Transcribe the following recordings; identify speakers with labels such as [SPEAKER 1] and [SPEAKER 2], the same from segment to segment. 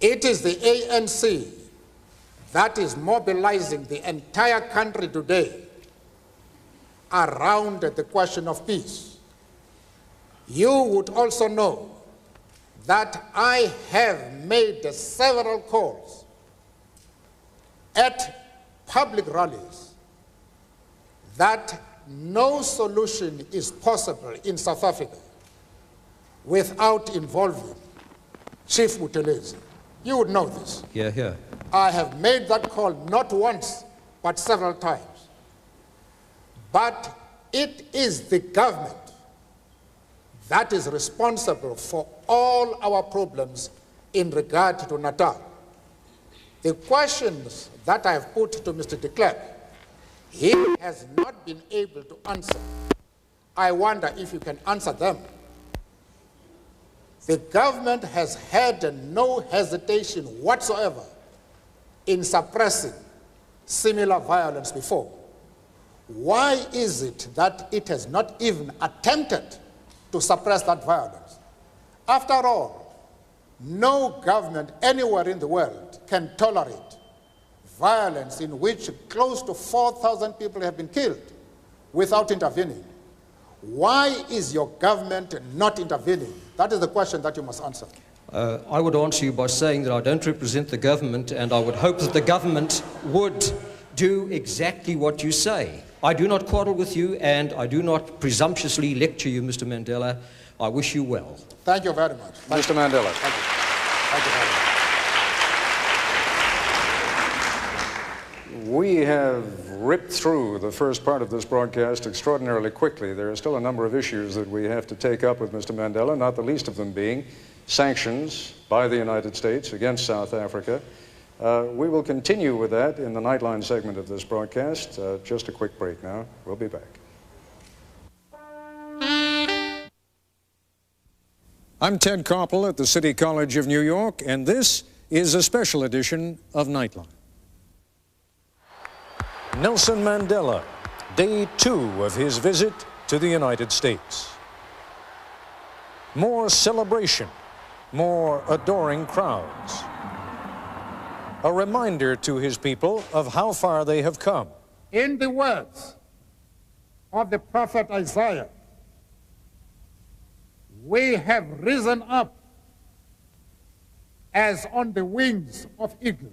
[SPEAKER 1] It is the ANC that is mobilizing the entire country today around the question of peace. You would also know that I have made several calls at public rallies that no solution is possible in South Africa without involving Chief Buthelezi. You would know this.
[SPEAKER 2] Yeah.
[SPEAKER 1] I have made that call not once, but several times. But it is the government that is responsible for all our problems in regard to Natal. The questions that I have put to Mr. de Klerk, he has not been able to answer. I wonder if you can answer them. The government has had no hesitation whatsoever in suppressing similar violence before. Why is it that it has not even attempted to suppress that violence? After all, no government anywhere in the world can tolerate violence in which close to 4,000 people have been killed without intervening. Why is your government not intervening? That is the question that you must answer.
[SPEAKER 2] I would answer you by saying that I don't represent the government, and I would hope that the government would do exactly what you say. I do not quarrel with you, and I do not presumptuously lecture you, Mr. Mandela. I wish you well.
[SPEAKER 1] Thank you very much.
[SPEAKER 3] Mr. Mandela.
[SPEAKER 1] Thank you. Thank you very much.
[SPEAKER 3] We have ripped through the first part of this broadcast extraordinarily quickly. There are still a number of issues that we have to take up with Mr. Mandela, not the least of them being sanctions by the United States against South Africa. We will continue with that in the Nightline segment of this broadcast. Just a quick break now. We'll be back. I'm Ted Koppel at the City College of New York, and this is a special edition of Nightline. Nelson Mandela, day 2 of his visit to the United States. More celebration, more adoring crowds. A reminder to his people of how far they have come.
[SPEAKER 1] In the words of the prophet Isaiah, we have risen up as on the wings of eagles.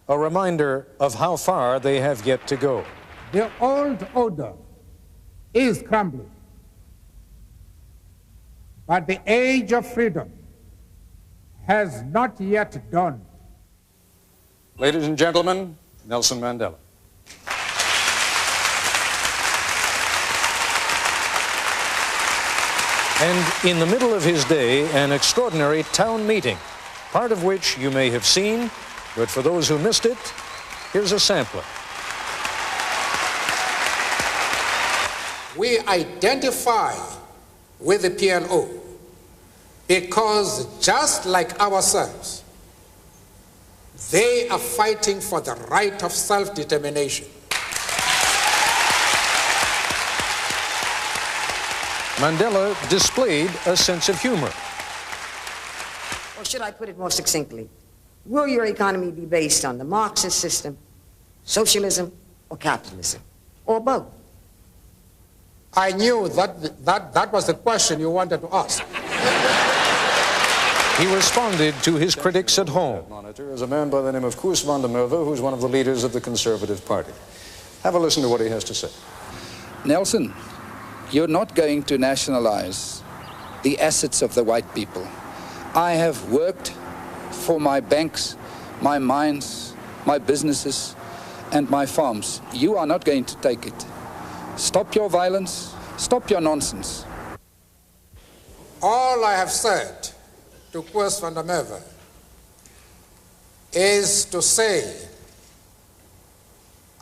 [SPEAKER 3] A reminder of how far they have yet to go.
[SPEAKER 1] The old order is crumbling, but the age of freedom has not yet dawned.
[SPEAKER 3] Ladies and gentlemen, Nelson Mandela. And in the middle of his day, an extraordinary town meeting, part of which you may have seen, but for those who missed it, here's a sampler.
[SPEAKER 1] We identify with the PLO because just like ourselves, they are fighting for the right of self-determination.
[SPEAKER 3] Mandela displayed a sense of humor.
[SPEAKER 4] Or should I put it more succinctly? Will your economy be based on the Marxist system, socialism, or capitalism, or both?
[SPEAKER 1] I knew that was the question you wanted to ask.
[SPEAKER 3] He responded to his critics at home. Monitor is a man by the name of Koos van der Merwe, who's one of the leaders of the Conservative Party. Have a listen to what he has to say.
[SPEAKER 5] Nelson, you're not going to nationalize the assets of the white people. I have worked for my banks, my mines, my businesses, and my farms. You are not going to take it. Stop your violence, stop your nonsense.
[SPEAKER 1] All I have said to Koos van der Merwe is to say,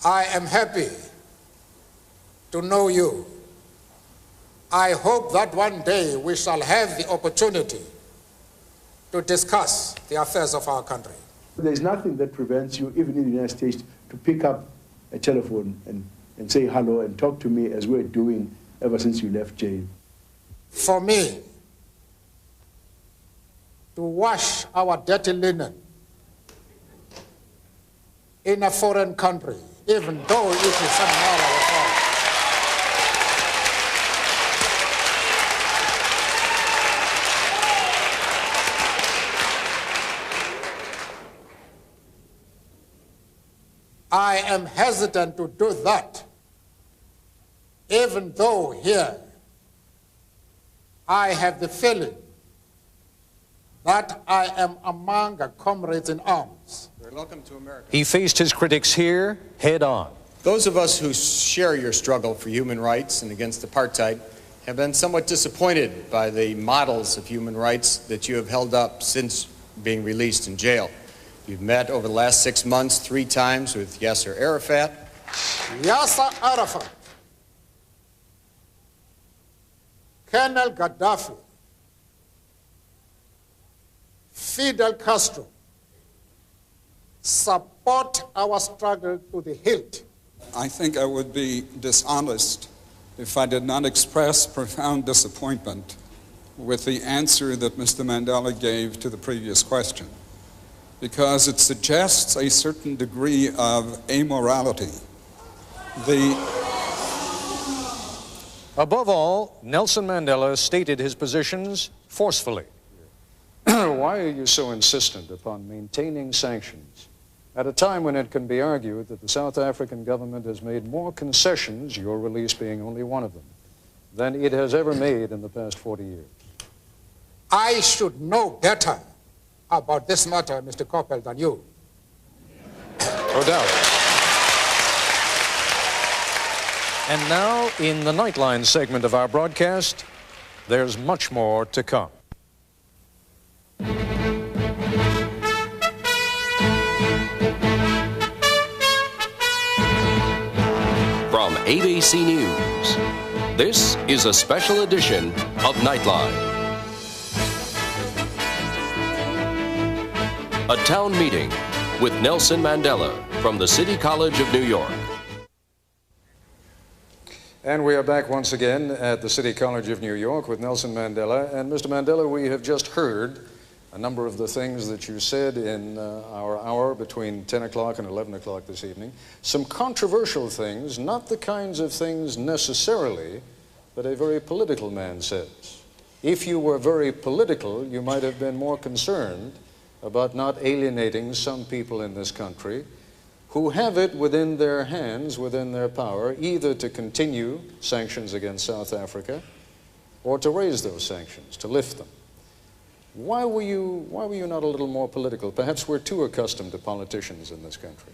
[SPEAKER 1] I am happy to know you. I hope that one day we shall have the opportunity to discuss the affairs of our country.
[SPEAKER 6] There's nothing that prevents you, even in the United States, to pick up a telephone and say hello and talk to me as we're doing ever since you left jail.
[SPEAKER 1] For me, to wash our dirty linen in a foreign country, even though it is somehow our fault. I am hesitant to do that, even though here I have the feeling that I am among comrades in arms.
[SPEAKER 7] Welcome to America.
[SPEAKER 3] He faced his critics here head on.
[SPEAKER 7] Those of us who share your struggle for human rights and against apartheid have been somewhat disappointed by the models of human rights that you have held up since being released in jail. You've met over the last 6 months 3 times with Yasser Arafat.
[SPEAKER 1] Yasser Arafat, Colonel Gaddafi, Fidel Castro support our struggle to the hilt.
[SPEAKER 8] I think I would be dishonest if I did not express profound disappointment with the answer that Mr. Mandela gave to the previous question, because it suggests a certain degree of amorality.
[SPEAKER 3] Above all, Nelson Mandela stated his positions forcefully. Why are you so insistent upon maintaining sanctions at a time when it can be argued that the South African government has made more concessions, your release being only one of them, than it has ever made in the past 40 years?
[SPEAKER 1] I should know better about this matter, Mr. Koppel, than you.
[SPEAKER 3] No doubt. And now, in the Nightline segment of our broadcast, there's much more to come.
[SPEAKER 9] From ABC News, this is a special edition of Nightline. A town meeting with Nelson Mandela from the City College of New York.
[SPEAKER 3] And we are back once again at the City College of New York with Nelson Mandela. And Mr. Mandela, we have just heard a number of the things that you said in our hour between 10 o'clock and 11 o'clock this evening. Some controversial things, not the kinds of things necessarily that a very political man says. If you were very political, you might have been more concerned about not alienating some people in this country who have it within their hands, within their power, either to continue sanctions against South Africa or to raise those sanctions, to lift them. Why were you not a little more political? Perhaps we're too accustomed to politicians in this country.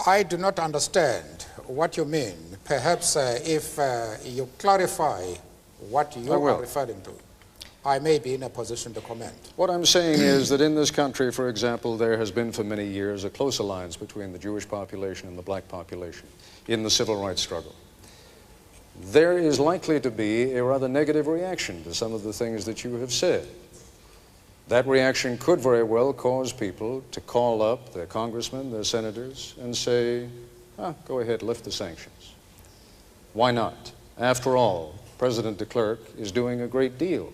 [SPEAKER 1] I do not understand what you mean. Perhaps if you clarify what you are referring to, I may be in a position to comment.
[SPEAKER 3] What I'm saying is that in this country, for example, there has been for many years a close alliance between the Jewish population and the black population in the civil rights struggle. There is likely to be a rather negative reaction to some of the things that you have said. That reaction could very well cause people to call up their congressmen, their senators, and say, go ahead, lift the sanctions. Why not? After all, President de Klerk is doing a great deal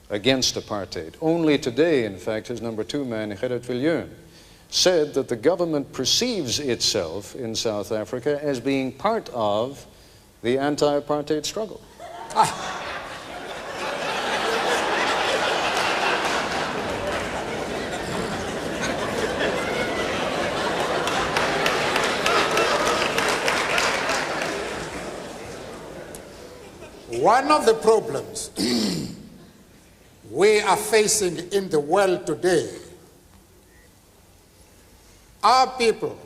[SPEAKER 3] against apartheid. Only today, in fact, his number 2 man, Gerrit Viljoen, said that the government perceives itself in South Africa as being part of the anti-apartheid struggle.
[SPEAKER 1] One of the problems we are facing in the world today are people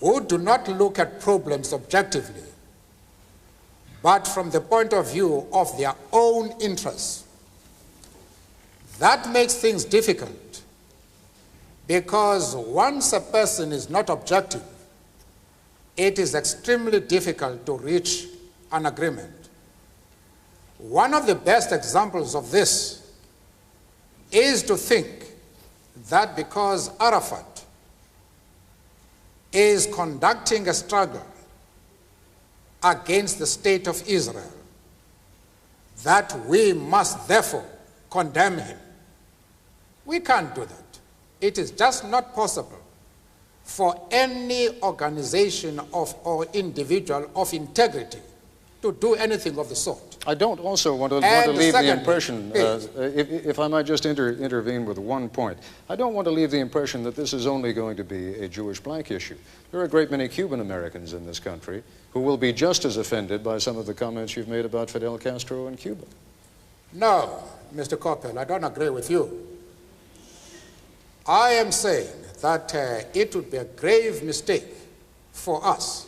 [SPEAKER 1] who do not look at problems objectively, but from the point of view of their own interests. That makes things difficult, because once a person is not objective, it is extremely difficult to reach an agreement. One of the best examples of this is to think that because Arafat is conducting a struggle against the state of Israel, that we must therefore condemn him. We can't do that. It is just not possible for any organization or individual of integrity to do anything of the sort.
[SPEAKER 3] I don't also want to leave the impression, if I might just intervene with one point, I don't want to leave the impression that this is only going to be a Jewish black issue. There are a great many Cuban Americans in this country who will be just as offended by some of the comments you've made about Fidel Castro in Cuba.
[SPEAKER 1] No, Mr. Koppel, I don't agree with you. I am saying that it would be a grave mistake for us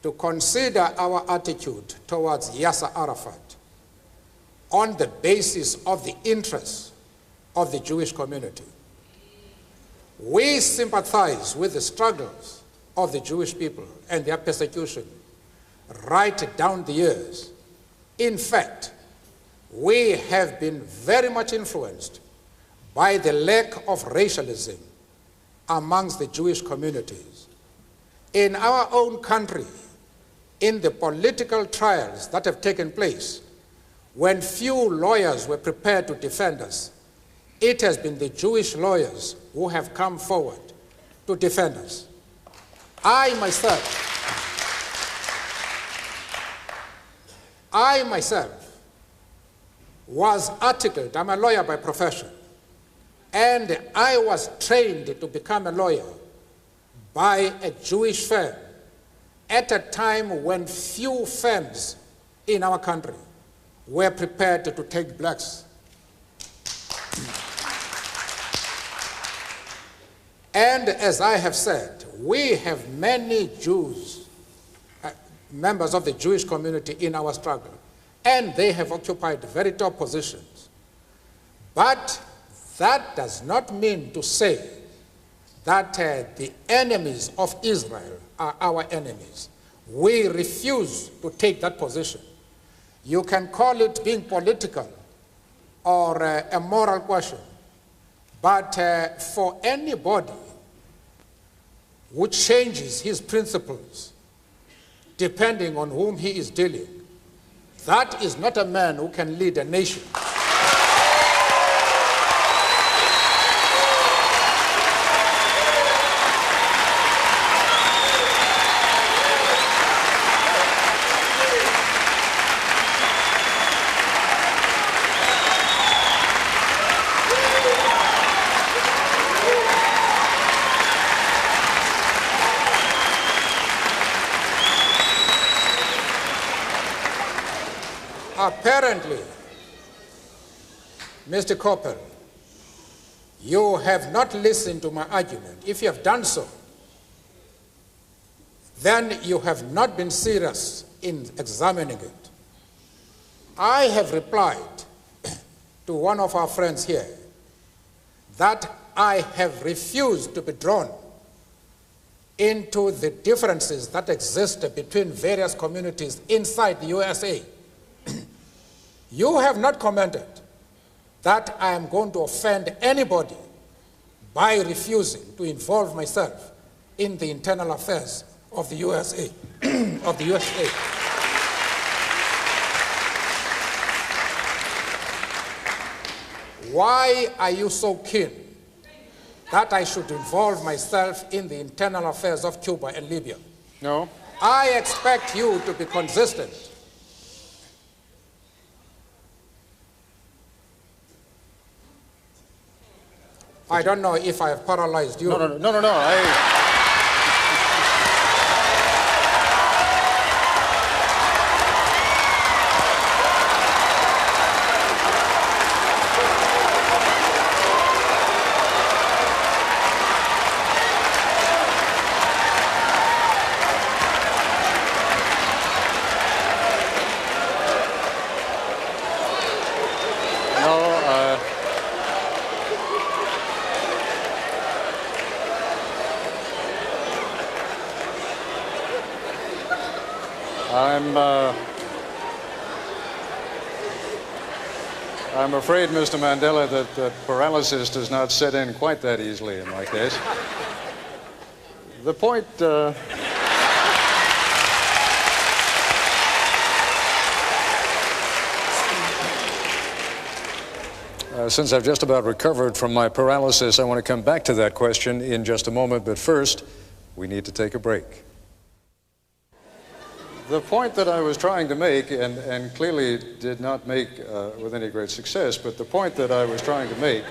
[SPEAKER 1] to consider our attitude towards Yasser Arafat on the basis of the interests of the Jewish community. We sympathize with the struggles of the Jewish people and their persecution right down the years. In fact, we have been very much influenced by the lack of racialism amongst the Jewish communities. In our own country, in the political trials that have taken place, when few lawyers were prepared to defend us, it has been the Jewish lawyers who have come forward to defend us. I myself was articled, I'm a lawyer by profession, and I was trained to become a lawyer by a Jewish firm at a time when few firms in our country were prepared to take blacks. And as I have said, we have many Jews, members of the Jewish community in our struggle, and they have occupied very top positions. But that does not mean to say that the enemies of Israel are our enemies. We refuse to take that position. You can call it being political or a moral question, but for anybody who changes his principles depending on whom he is dealing, that is not a man who can lead a nation. Apparently, Mr. Koppel, you have not listened to my argument. If you have done so, then you have not been serious in examining it. I have replied to one of our friends here that I have refused to be drawn into the differences that exist between various communities inside the USA. You have not commented that I am going to offend anybody by refusing to involve myself in the internal affairs of the USA. Why are you so keen that I should involve myself in the internal affairs of Cuba and Libya?
[SPEAKER 3] No.
[SPEAKER 1] I expect you to be consistent. I don't know if I have paralyzed you.
[SPEAKER 3] No. I'm afraid, Mr. Mandela, that paralysis does not set in quite that easily in my case. The point... Since I've just about recovered from my paralysis, I want to come back to that question in just a moment, but first, we need to take a break. The point that I was trying to make, and clearly did not make with any great success, but the point that I was trying to make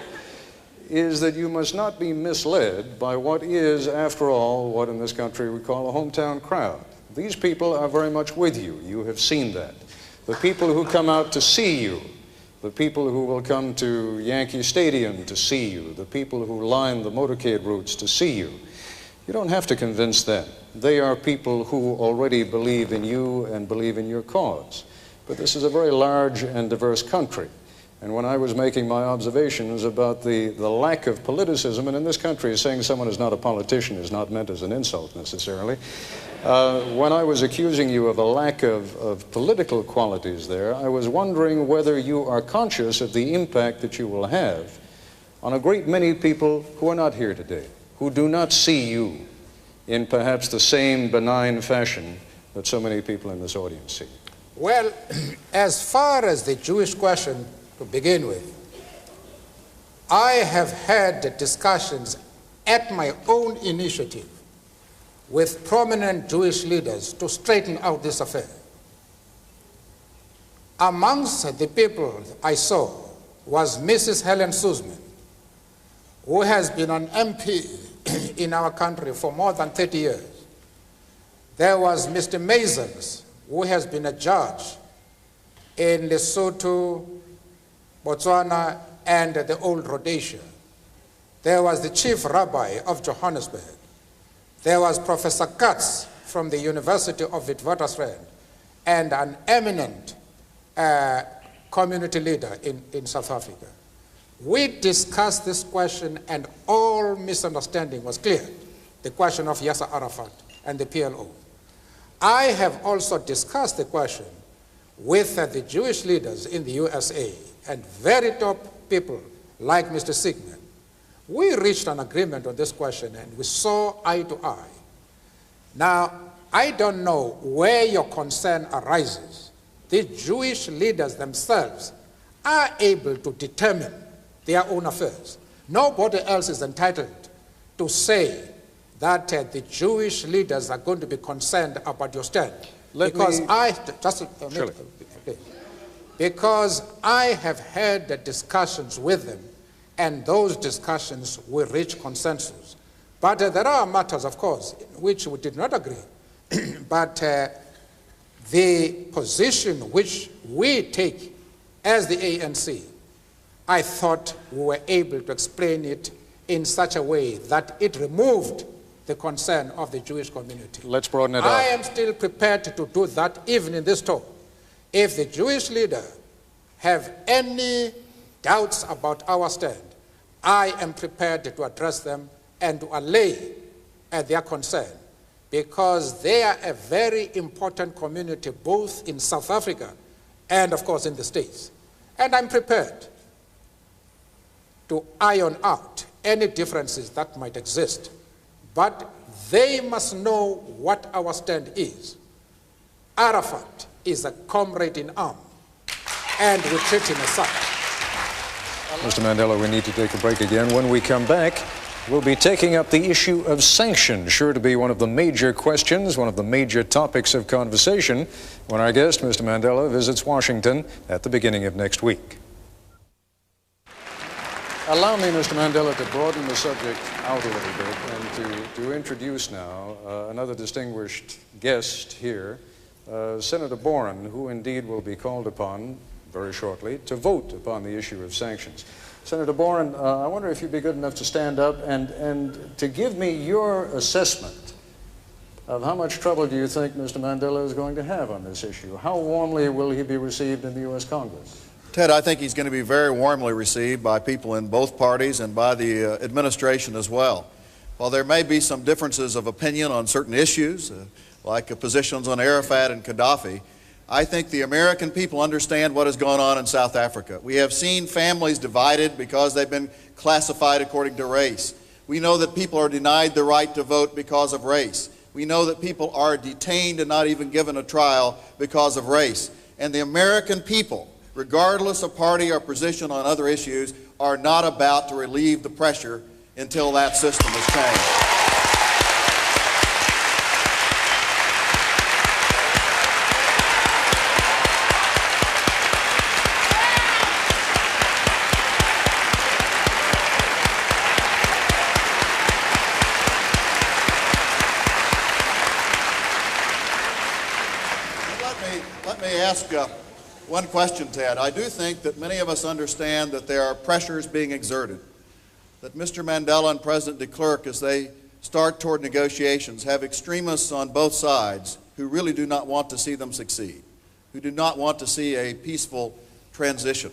[SPEAKER 3] is that you must not be misled by what is, after all, what in this country we call a hometown crowd. These people are very much with you. You have seen that. The people who come out to see you, the people who will come to Yankee Stadium to see you, the people who line the motorcade routes to see you, you don't have to convince them. They are people who already believe in you and believe in your cause. But this is a very large and diverse country. And when I was making my observations about the lack of politicism, and in this country saying someone is not a politician is not meant as an insult necessarily, when I was accusing you of a lack of political qualities there, I was wondering whether you are conscious of the impact that you will have on a great many people who are not here today, who do not see you in perhaps the same benign fashion that so many people in this audience see.
[SPEAKER 1] Well, as far as the Jewish question to begin with, I have had discussions at my own initiative with prominent Jewish leaders to straighten out this affair. Amongst the people I saw was Mrs. Helen Suzman, who has been an MP in our country for more than 30 years. There was Mr. Masons, who has been a judge in Lesotho, Botswana, and the old Rhodesia. There was the chief rabbi of Johannesburg. There was Professor Katz from the University of Witwatersrand, and an eminent community leader in South Africa. We discussed this question and all misunderstanding was cleared, the question of Yasser Arafat and the PLO. I have also discussed the question with the Jewish leaders in the USA and very top people like Mr. Sigmund. We reached an agreement on this question and we saw eye to eye. Now, I don't know where your concern arises. The Jewish leaders themselves are able to determine their own affairs. Nobody else is entitled to say that the Jewish leaders are going to be concerned about your stand. Because I have had the discussions with them, and those discussions will reach consensus. But there are matters, of course, in which we did not agree. But the position which we take as the ANC, I thought we were able to explain it in such a way that it removed the concern of the Jewish community.
[SPEAKER 3] Let's broaden it out.
[SPEAKER 1] I am still prepared to do that even in this talk. If the Jewish leader have any doubts about our stand, I am prepared to address them and to allay their concern, because they are a very important community both in South Africa and of course in the States. And I'm prepared to iron out any differences that might exist. But they must know what our stand is. Arafat is a comrade in arms, and we treat him as such.
[SPEAKER 3] Mr. Mandela, we need to take a break again. When we come back, we'll be taking up the issue of sanctions, sure to be one of the major questions, one of the major topics of conversation when our guest, Mr. Mandela, visits Washington at the beginning of next week. Allow me, Mr. Mandela, to broaden the subject out a little bit and to introduce now another distinguished guest here, Senator Boren, who indeed will be called upon very shortly to vote upon the issue of sanctions. Senator Boren, I wonder if you'd be good enough to stand up and to give me your assessment of how much trouble do you think Mr. Mandela is going to have on this issue? How warmly will he be received in the U.S. Congress?
[SPEAKER 10] Ted, I think he's going to be very warmly received by people in both parties and by the administration as well. While there may be some differences of opinion on certain issues, like positions on Arafat and Gaddafi, I think the American people understand what has gone on in South Africa. We have seen families divided because they've been classified according to race. We know that people are denied the right to vote because of race. We know that people are detained and not even given a trial because of race. And the American people regardless of party or position on other issues, are not about to relieve the pressure until that system is changed. Let me ask one question, Ted. I do think that many of us understand that there are pressures being exerted, that Mr. Mandela and President de Klerk, as they start toward negotiations, have extremists on both sides who really do not want to see them succeed, who do not want to see a peaceful transition.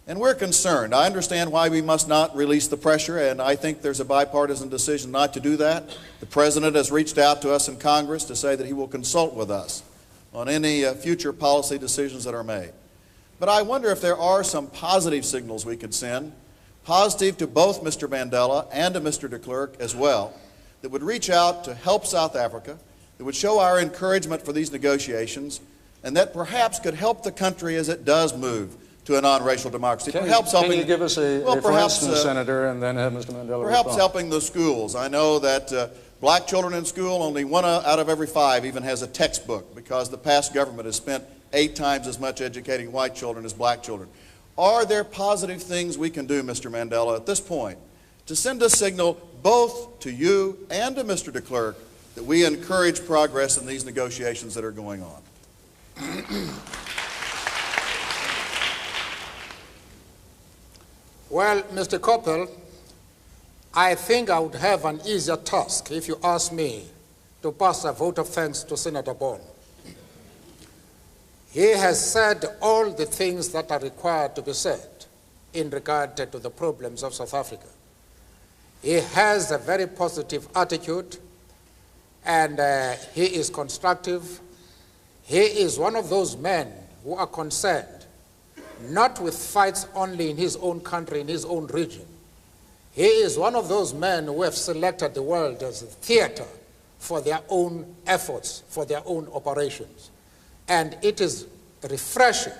[SPEAKER 10] And we're concerned. I understand why we must not release the pressure, and I think there's a bipartisan decision not to do that. The President has reached out to us in Congress to say that he will consult with us on any future policy decisions that are made. But I wonder if there are some positive signals we could send, positive to both Mr. Mandela and to Mr. de Klerk as well, that would reach out to help South Africa, that would show our encouragement for these negotiations, and that perhaps could help the country as it does move to a non-racial democracy.
[SPEAKER 3] Can you give us a for instance, Senator, and then have Mr. Mandela
[SPEAKER 10] perhaps
[SPEAKER 3] respond?
[SPEAKER 10] Helping the schools. I know that black children in school, only 1 out of every 5 even has a textbook, because the past government has spent 8 times as much educating white children as black children. Are there positive things we can do, Mr. Mandela, at this point to send a signal both to you and to Mr. de Klerk that we encourage progress in these negotiations that are going on?
[SPEAKER 1] Well, Mr. Koppel, I think I would have an easier task if you ask me to pass a vote of thanks to Senator Bond. He has said all the things that are required to be said in regard to the problems of South Africa. He has a very positive attitude, and he is constructive. He is one of those men who are concerned not with fights only in his own country, in his own region. He is one of those men who have selected the world as a theater for their own efforts, for their own operations. And it is refreshing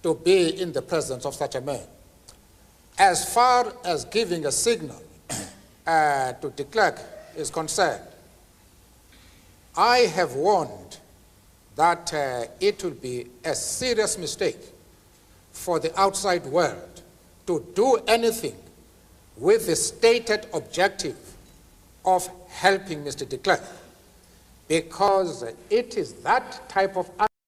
[SPEAKER 1] to be in the presence of such a man. As far as giving a signal to de Klerk is concerned, I have warned that it will be a serious mistake for the outside world to do anything with the stated objective of helping Mr. de Klerk, because it is that type of